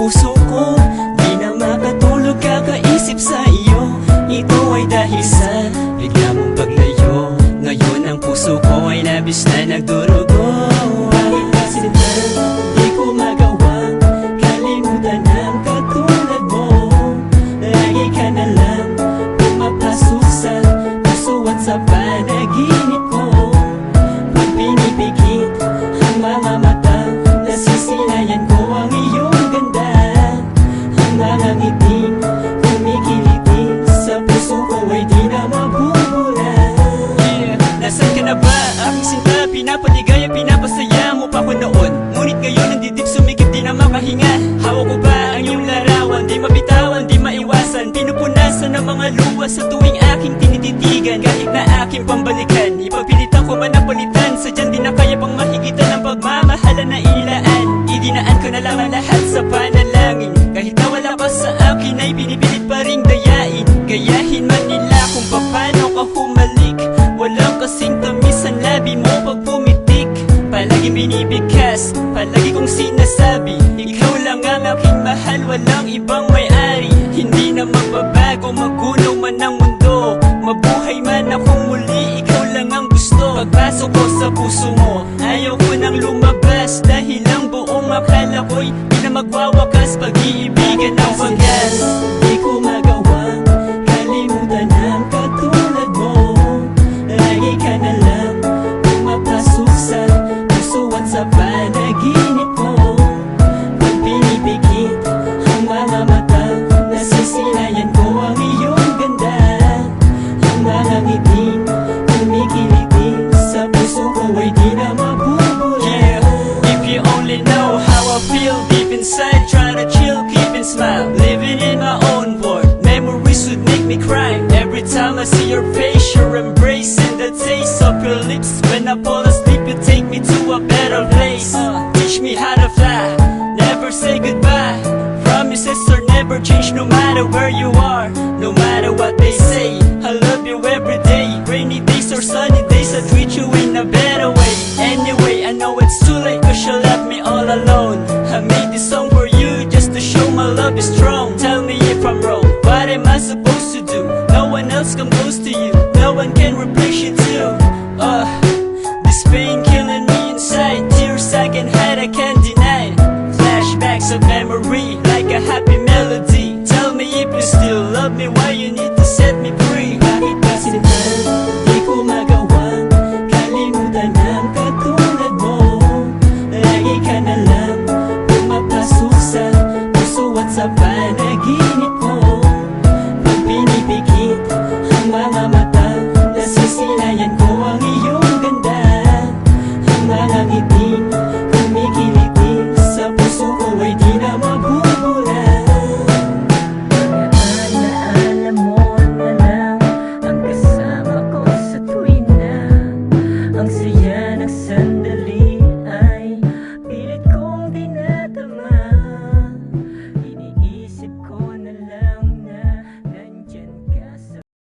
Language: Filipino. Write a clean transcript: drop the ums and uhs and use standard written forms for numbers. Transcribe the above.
puso ko. Di na makatulog kakaisip sa iyo. Ito ay dahil sa bigla mong paglayo. Ngayon ang puso ko ay labis na nagdurugo. Bakit kasi na di ko magawa kalimutan ang katulad mo. Lagi ka na lang pumapasok sa puso at sa panaginip ko. Pag pinipikit ang mga mata, nasisilayan ko ang iyong ganda. Ang mga ngiting kumikiliti sa puso ko ay di na mabubura. Yeah, nasan ka na ba? Aking sinta, pinapaligaya, pinapasaya mo pa ko noon. Ngunit ngayon nandidip sumikip, di na makahinga. Hawak ko ba ang iyong larawan? Di mabitawan, di maiwasan. Pinupunasan ang mga luha sa tuwing aking tinititigan. Kahit na aking pambalikan, ipagpilitan ko man na palitan. Sadyan di na kaya pang mahigitan ang pagmamahala na inilaan. Idinaan ko na lang ang lahat sa panalangin. Kahit na wala ka sa akin ay pinipilit pa ring dayain. Gayahin man nila kung paano ka humalik. Walang kasing tamis ang labi mo pag pumitik. Palaging binibigkas, palagi kong sinasabi, ikaw lang ang aking mahal, walang ibang may-ari. Hindi na magbabago, magulo man ang mundo. Mabuhay man akong muli, ikaw lang ang gusto. Pagpasok ko sa puso mo, ayaw ko nang lumabas. Dahil ang buong akala ko'y di na magwawakas. Pag-iibigan ang wagas, di ko magawa kalimutan ang katulad mo. Lagi ka na lang pumapasok sa puso at sa panaginip ko. Pag pinipikit ang mga mata, nasisilayan ko ang iyong ganda. Ang mga ngiting kumikiliti sa puso ko ay di na mabubura. Yeah, if you only know how I feel deep inside, try to chill, keep and smile, living in my own world. Memories would make me cry every time I see your face, your embrace and the taste of your lips. When I fall asleep, you take me to a better place. Teach me how to fly, never say goodbye. Promises are never change no matter where you are. No matter what they say, I love you every day. Rainy days or sunny days, I treat you in a better way. Anyway, I know it's too late cause you left me all alone. I made this song for you just to show my love is strong. Tell me if I'm wrong, what am I supposed to do? No one else comes close to you, no one can replace you too. This pain killing me inside, tears I can hide, I can't deny. Flashbacks of memory like a happy melody. Tell me if you still love me, why you need to set me free. Bakit kasi na di ko magawa kalimutan ang katulad mo. Lagi ka na lang pumapasok sa puso at sa panaginip ko. Pag pinipikit ang mga mata, nasisilayan ko ang iyong ganda. Ang mga ngiting kumikiliti sa puso ko ay di na mabubura. Alaala mo na lang ang kasama ko sa tuwing na ang saya.